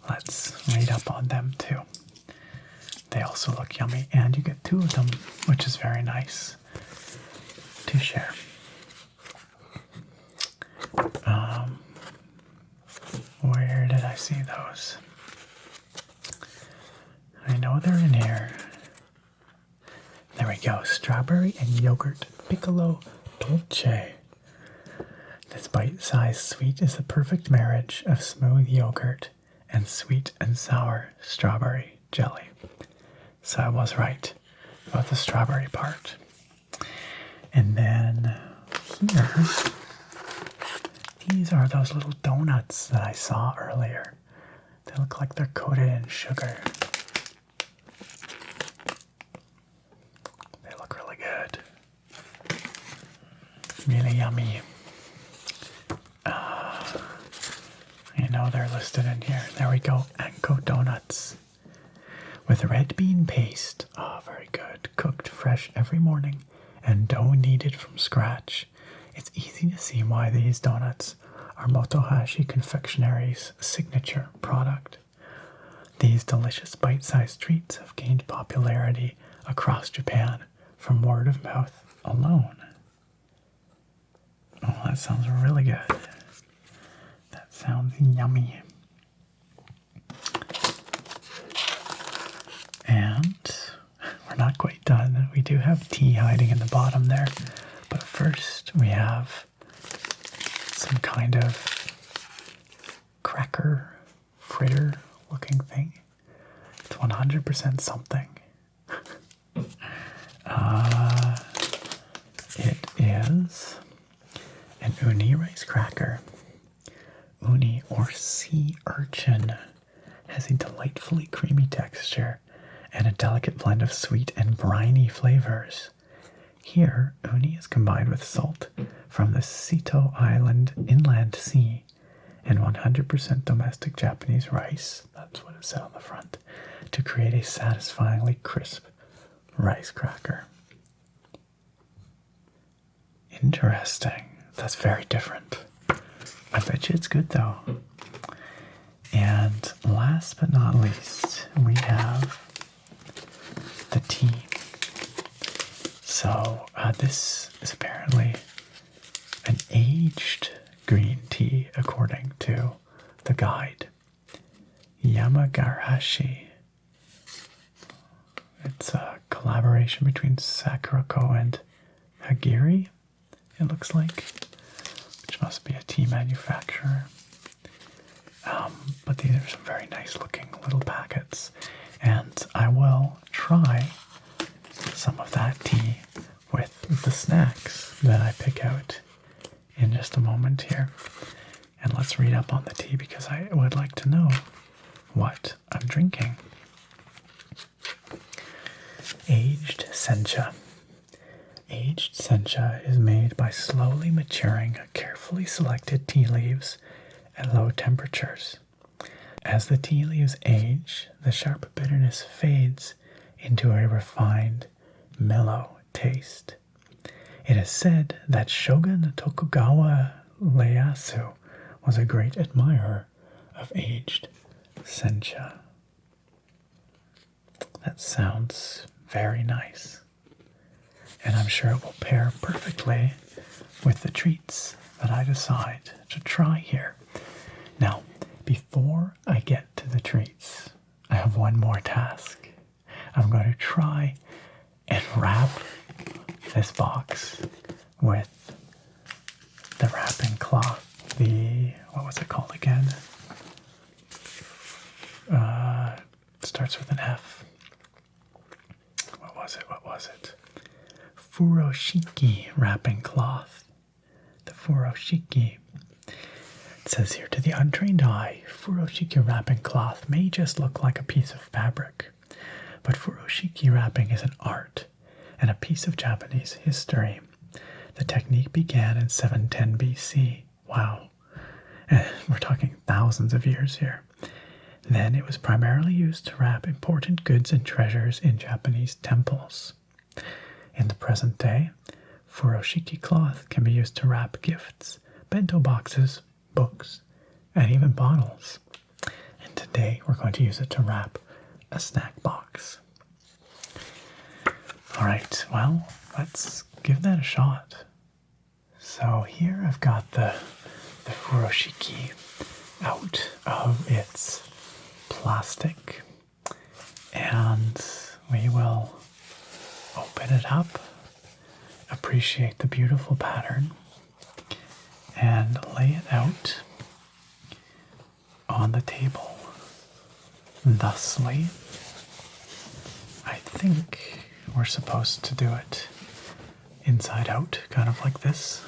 Let's read up on them too. They also look yummy, and you get 2 of them, which is very nice to share. Where did I see those? I know they're in here. There we go. Strawberry and yogurt piccolo dolce. This bite-sized sweet is the perfect marriage of smooth yogurt and sweet and sour strawberry jelly. So I was right about the strawberry part. And then here, these are those little donuts that I saw earlier. They look like they're coated in sugar. They look really good. Really yummy. I know they're listed in here. There we go. Anko donuts. With red bean paste. Oh, very good. Cooked fresh every morning and dough kneaded from scratch. It's easy to see why these donuts are Motohashi Confectionery's signature product. These delicious bite-sized treats have gained popularity across Japan from word of mouth alone. Oh, that sounds really good. That sounds yummy. And we're not quite done. We do have tea hiding in the bottom there. But first we have some kind of cracker fritter looking thing. It's 100% something. It is an uni rice cracker. Uni, or sea urchin, has a delightfully creamy texture and a delicate blend of sweet and briny flavors. Here, uni is combined with salt from the Seto Island inland sea and 100% domestic Japanese rice, that's what it said on the front, to create a satisfyingly crisp rice cracker. Interesting. That's very different. I bet you it's good though. And last but not least, we have the tea. So this is apparently an aged green tea according to the guide. Yamagarashi. It's a collaboration between Sakuraco and Hagiri, it looks like, which must be a tea manufacturer. But these are some very nice looking little packets, and I will try some of that tea with the snacks that I pick out in just a moment here. And let's read up on the tea because I would like to know what I'm drinking. Aged sencha. Aged sencha is made by slowly maturing carefully selected tea leaves at low temperatures. As the tea leaves age, the sharp bitterness fades into a refined, mellow taste. It is said that Shogun Tokugawa Ieyasu was a great admirer of aged sencha. That sounds very nice. And I'm sure it will pair perfectly with the treats that I decide to try here. Now, before I get to the treats, I have one more task. I'm going to try and wrap this box with the wrapping cloth. What was it called again? It starts with an F. What was it? Furoshiki wrapping cloth. The Furoshiki. It says here, to the untrained eye, Furoshiki wrapping cloth may just look like a piece of fabric. But Furoshiki wrapping is an art, and a piece of Japanese history. The technique began in 710 BC. Wow. We're talking thousands of years here. Then it was primarily used to wrap important goods and treasures in Japanese temples. In the present day, Furoshiki cloth can be used to wrap gifts, bento boxes, books, and even bottles. And today we're going to use it to wrap a snack box. Alright, well, let's give that a shot. So here I've got the Furoshiki out of its plastic, and we will open it up, appreciate the beautiful pattern, and lay it out on the table. Thusly, I think we're supposed to do it inside out, kind of like this,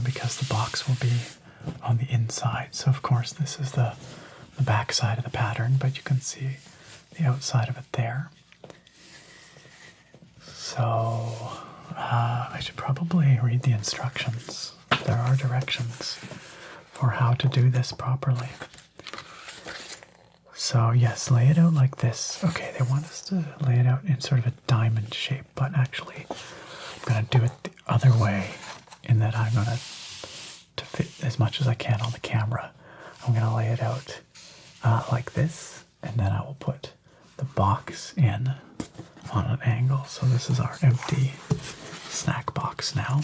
because the box will be on the inside. So of course this is the back side of the pattern, but you can see the outside of it there. So I should probably read the instructions. There are directions for how to do this properly. So yes, lay it out like this. Okay, they want us to lay it out in sort of a diamond shape, but actually I'm going to do it the other way, in that I'm going to fit as much as I can on the camera. I'm going to lay it out like this, and then I will put the box in on an angle. So this is our empty snack box now.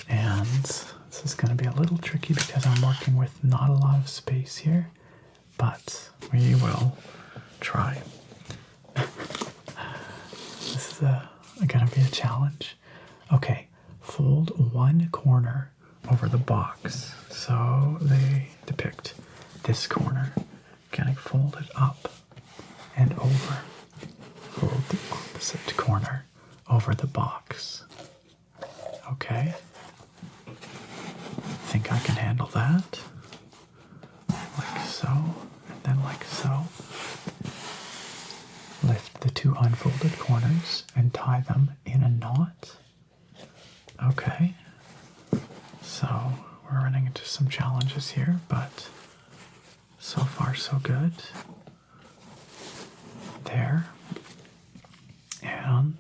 And this is going to be a little tricky because I'm working with not a lot of space here, but we will try. This is going to be a challenge. Okay, fold one corner over the box. So they depict this corner. Can I fold it up and over? Fold the opposite corner over the box. Okay. I think I can handle that. Like so, and then like so. Lift the two unfolded corners and tie them in a knot. Okay. So we're running into some challenges here, but so far so good. There. And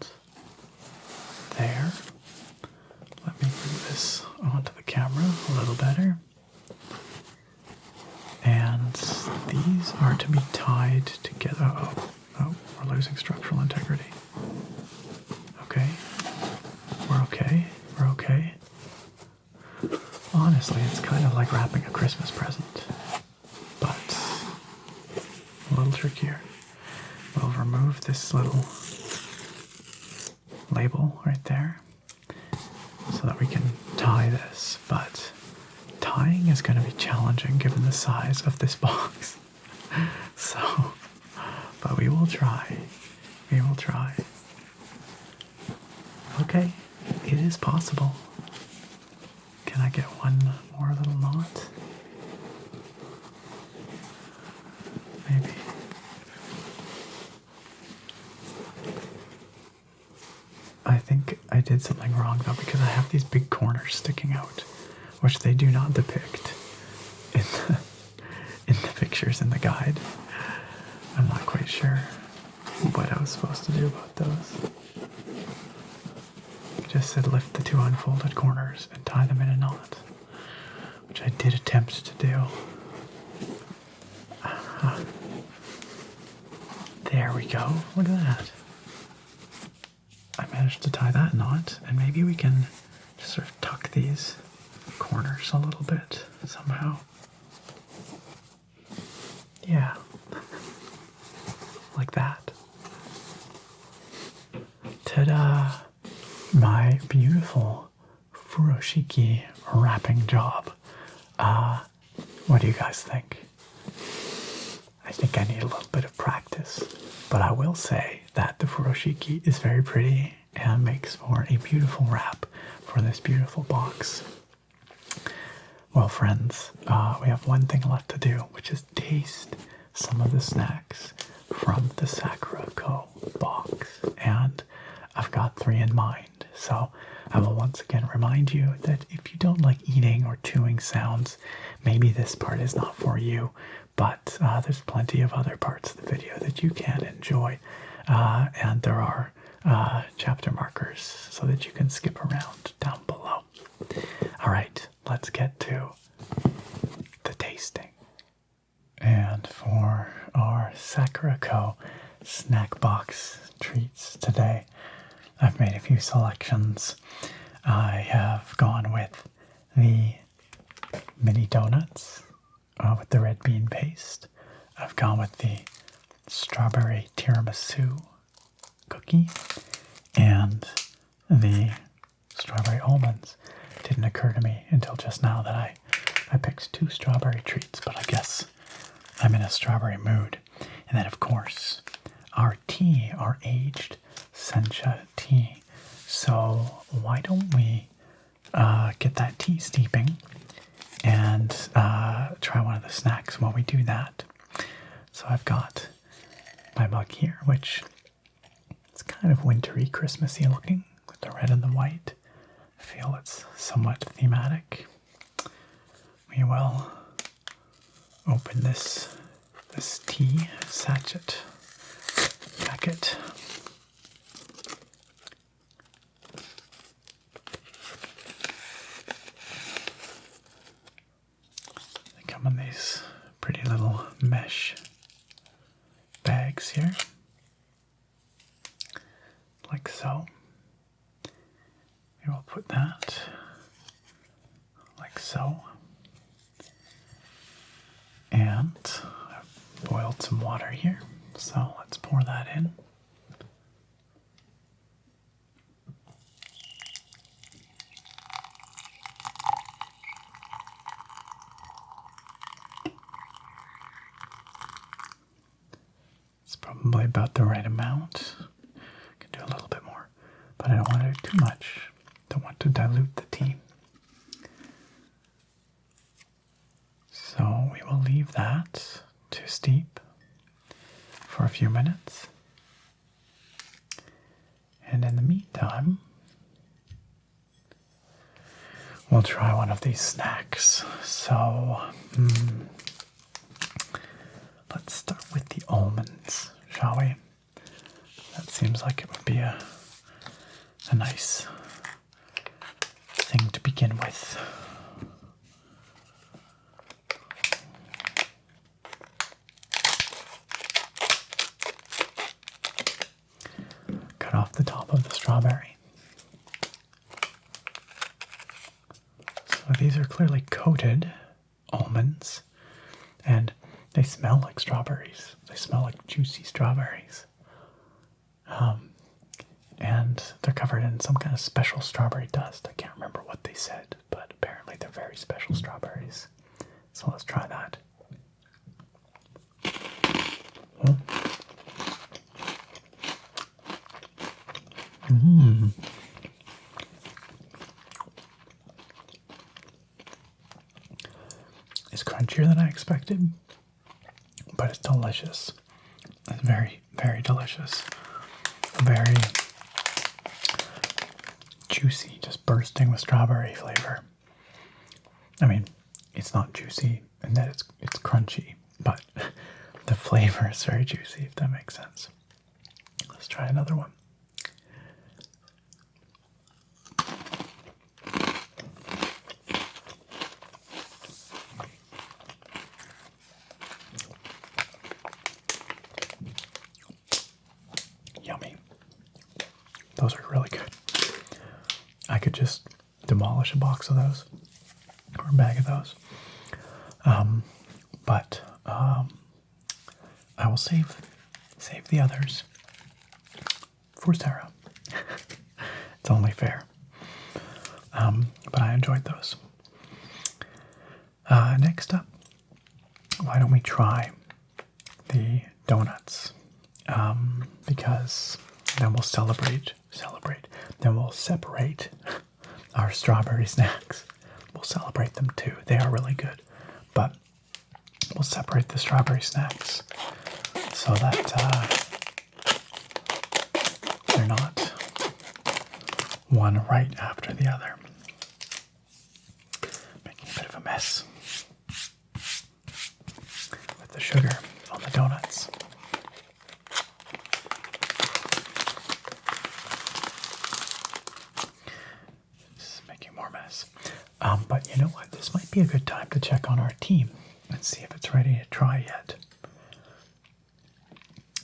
there. Let me bring this onto the camera a little better. And these are to be tied together. Oh, we're losing structural integrity. Okay. We're okay. We're okay. Honestly, it's kind of like wrapping a Christmas present, but a little trickier. We'll remove this little label right there so that we can tie this, but tying is going to be challenging given the size of this box. So, but we will try. We will try. Okay, it is possible. Can I get one more little knot? Maybe. I think I did something wrong though, because I have these big corners sticking out, which they do not depict in the pictures in the guide. I'm not quite sure what I was supposed to do about those. It just said lift the two unfolded corners and tie them in a knot, which I did attempt to do. There we go. Look at that. I managed to tie that knot, and maybe we can just sort of tuck these corners a little bit somehow. Yeah. Like that. Ta-da! My beautiful Furoshiki wrapping job. What do you guys think? I think I need a little bit of practice, but I will say that the Furoshiki is very pretty and makes for a beautiful wrap for this beautiful box. Well, friends, we have one thing left to do, which is taste some of the snacks from the Sakuraco box. And got 3 in mind. So I will once again remind you that if you don't like eating or chewing sounds, maybe this part is not for you, but there's plenty of other parts of the video that you can enjoy. And there are chapter markers so that you can skip around down below. All right, let's get to the tasting. And for our Sakuraco snack box treats today, I've made a few selections. I have gone with the mini donuts with the red bean paste. I've gone with the strawberry tiramisu cookie and the strawberry almonds. Didn't occur to me until just now that I picked 2 strawberry treats, but I guess I'm in a strawberry mood. And then, of course, our tea, our aged sencha tea. So why don't we get that tea steeping and try one of the snacks while we do that. So I've got my mug here, which is kind of wintry, Christmassy looking with the red and the white. I feel it's somewhat thematic. We will open this tea sachet packet. They come in these pretty little mesh bags here, like so. We will put that like so. And I've boiled some water here, so let's pour that in. It's probably about the right amount. I can do a little bit more, but I don't want to do too much. Don't want to dilute the tea. So we will leave that to steep for a few minutes. And in the meantime, we'll try one of these snacks. So let's start with the almonds, shall we? That seems like it would be a nice thing to begin with. Cut off the top of the strawberry. So these are clearly coated almonds, and they smell like strawberries. They smell like juicy strawberries. And they're covered in some kind of special strawberry dust. I can't remember what they said, but apparently they're very special strawberries. So let's try that. It's crunchier than I expected, but it's delicious. It's very, very delicious. Very juicy, just bursting with strawberry flavor. I mean, it's not juicy in that it's crunchy, but the flavor is very juicy, if that makes sense. Let's try another one. Yummy. Those are really good. I could just demolish a box of those or a bag of those. But I will save the others for Sarah. It's only fair. But I enjoyed those. Next up, why don't we try the donuts? Because then we'll celebrate. Then we'll separate our strawberry snacks. We'll celebrate them too. They are really good. But we'll separate the strawberry snacks so that they're not one right after the other. Making a bit of a mess with the sugar on the donuts. Just making more mess. But you know what? This might be a good time to check on our team and see if it's ready to try yet.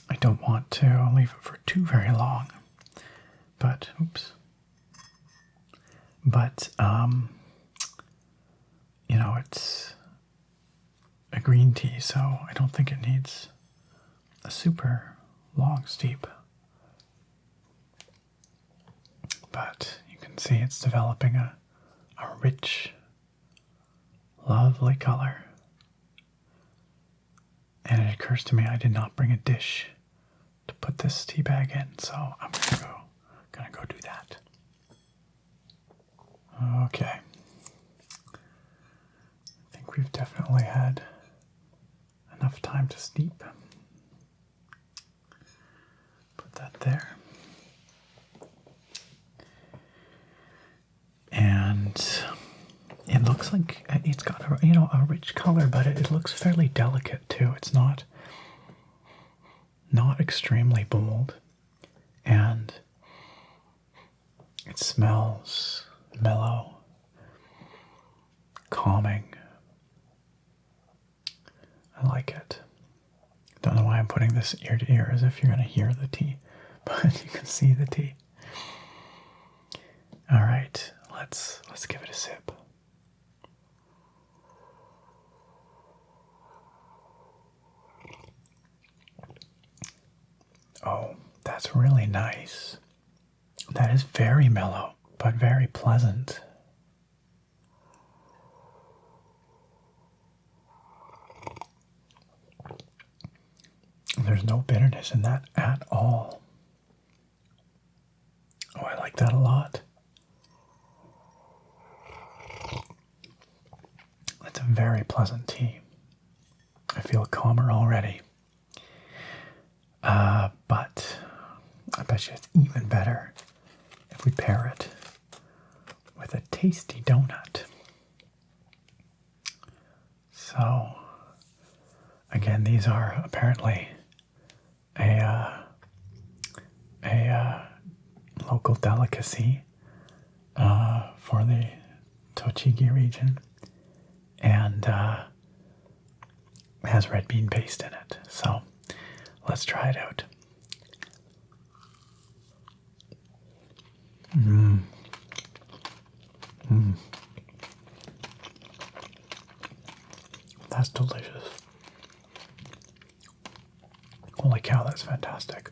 I don't want to leave it for too very long. But, oops. But, you know, it's a green tea, so I don't think it needs a super long steep. But you can see it's developing a rich, lovely color. And it occurs to me I did not bring a dish to put this tea bag in, so I'm gonna go do that. Okay. I think we've definitely had enough time to steep. Put that there. And it looks like it's got a rich color, but it looks fairly delicate too. It's not extremely bold, and it smells mellow, calming. I like it. Don't know why I'm putting this ear to ear as if you're going to hear the tea, but you can see the tea. All right, let's give it a sip. Oh, that's really nice. That is very mellow, but very pleasant. There's no bitterness in that at all. Oh, I like that a lot. That's a very pleasant tea. I feel calmer already. But I bet you it's even better if we pair it with a tasty donut. So, again, these are apparently a local delicacy for the Tochigi region, and has red bean paste in it. So let's try it out. That's delicious. Holy cow, that's fantastic.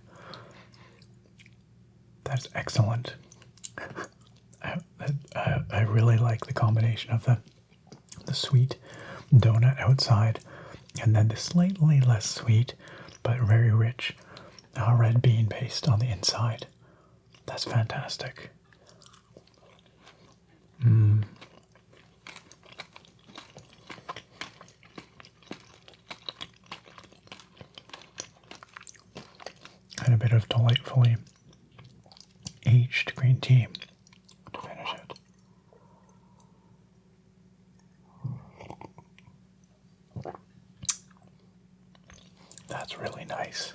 That's excellent. I really like the combination of the sweet donut outside and then the slightly less sweet but very rich red bean paste on the inside. That's fantastic. And a bit of delightfully aged green tea to finish it. That's really nice.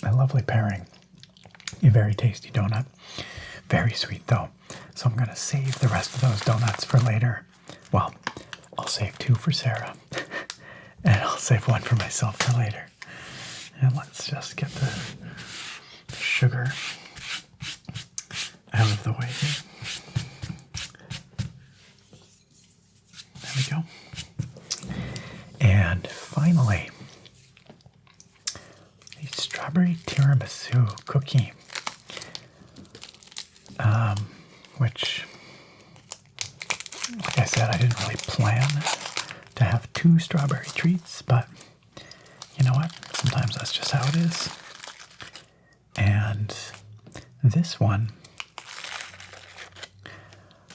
A lovely pairing. A very tasty donut. Very sweet though. So I'm going to save the rest of those donuts for later. Well, I'll save 2 for Sarah. And I'll save 1 for myself for later. And let's just get the sugar out of the way here. There we go. And finally, the strawberry tiramisu cookie, which, like I said, I didn't really plan to have 2 strawberry treats, but you know what? Sometimes that's just how it is. And this one,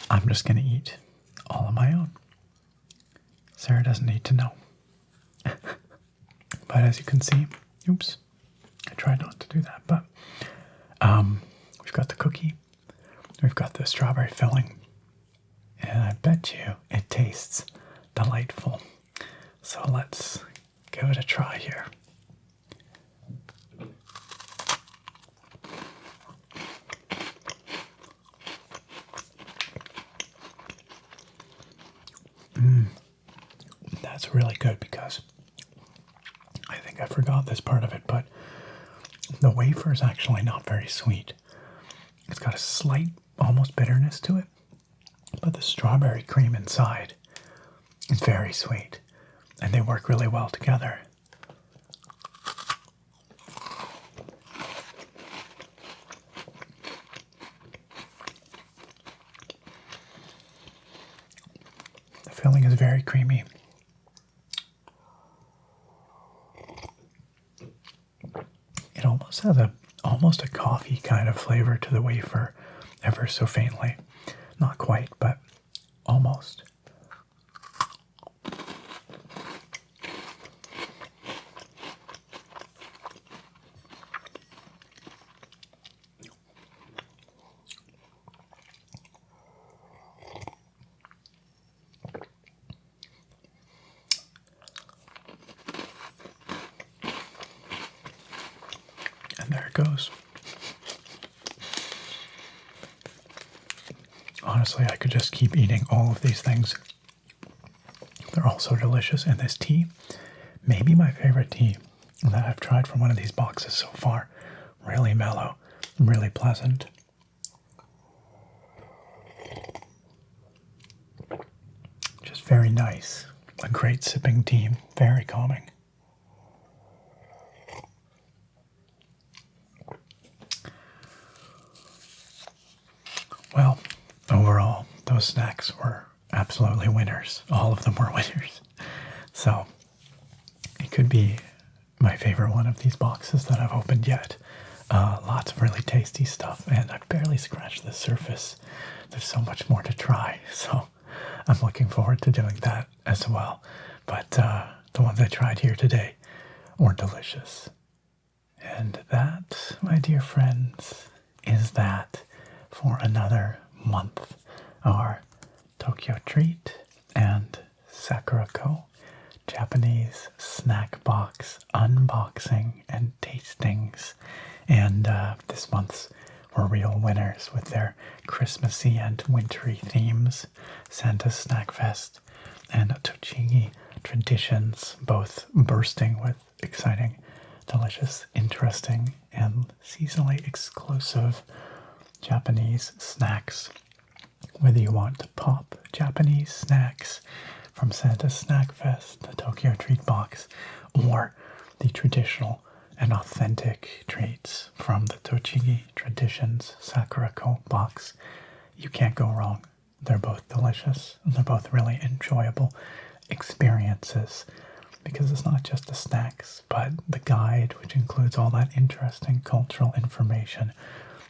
I'm just going to eat all on my own. Sarah doesn't need to know. But as you can see, oops, I tried not to do that, but we've got the cookie, strawberry filling. And I bet you it tastes delightful. So let's give it a try here. That's really good because I think I forgot this part of it, but the wafer is actually not very sweet. It's got a slight, almost bitterness to it, but the strawberry cream inside is very sweet, and they work really well together. The filling is very creamy. It almost has almost a coffee kind of flavor to the wafer, ever so faintly. Not quite, but almost. And there it goes. Honestly, I could just keep eating all of these things. They're all so delicious. And this tea, maybe my favorite tea that I've tried from one of these boxes so far. Really mellow, really pleasant. Just very nice. A great sipping tea, very calming. Well, overall, those snacks were absolutely winners. All of them were winners. So, it could be my favorite one of these boxes that I've opened yet. Lots of really tasty stuff, and I've barely scratched the surface. There's so much more to try, so I'm looking forward to doing that as well. But the ones I tried here today were delicious. And that, my dear friends, is that for another month. Our TokyoTreat and Sakuraco Japanese snack box unboxing and tastings. And this month's were real winners with their Christmassy and wintry themes. Santa's SnackFest and Tochigi Traditions, both bursting with exciting, delicious, interesting, and seasonally exclusive Japanese snacks. Whether you want to pop Japanese snacks from Santa's SnackFest, the Tokyo Treat box, or the traditional and authentic treats from the Tochigi Traditions Sakuraco box, you can't go wrong. They're both delicious, and they're both really enjoyable experiences, because it's not just the snacks, but the guide, which includes all that interesting cultural information,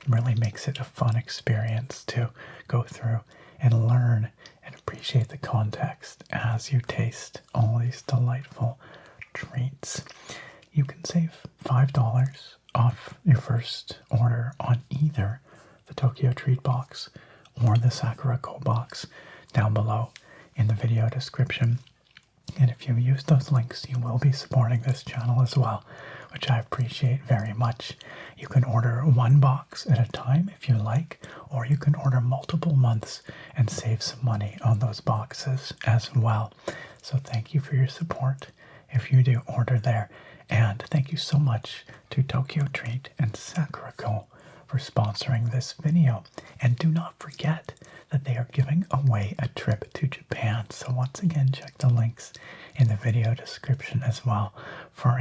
really makes it a fun experience to go through and learn and appreciate the context as you taste all these delightful treats. You can save $5 off your first order on either the Tokyo Treat box or the Sakuraco box down below in the video description. And if you use those links, you will be supporting this channel as well, which I appreciate very much. You can order one box at a time if you like, or you can order multiple months and save some money on those boxes as well. So thank you for your support if you do order there. And thank you so much to TokyoTreat and Sakuraco for sponsoring this video. And do not forget that they are giving away a trip to Japan. So once again, check the links in the video description as well for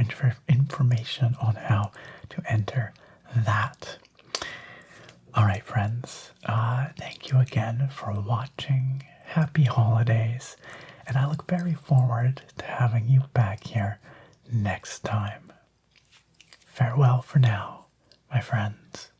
information on how to enter that. All right, friends. Thank you again for watching. Happy holidays. And I look very forward to having you back here next time. Farewell for now, my friends.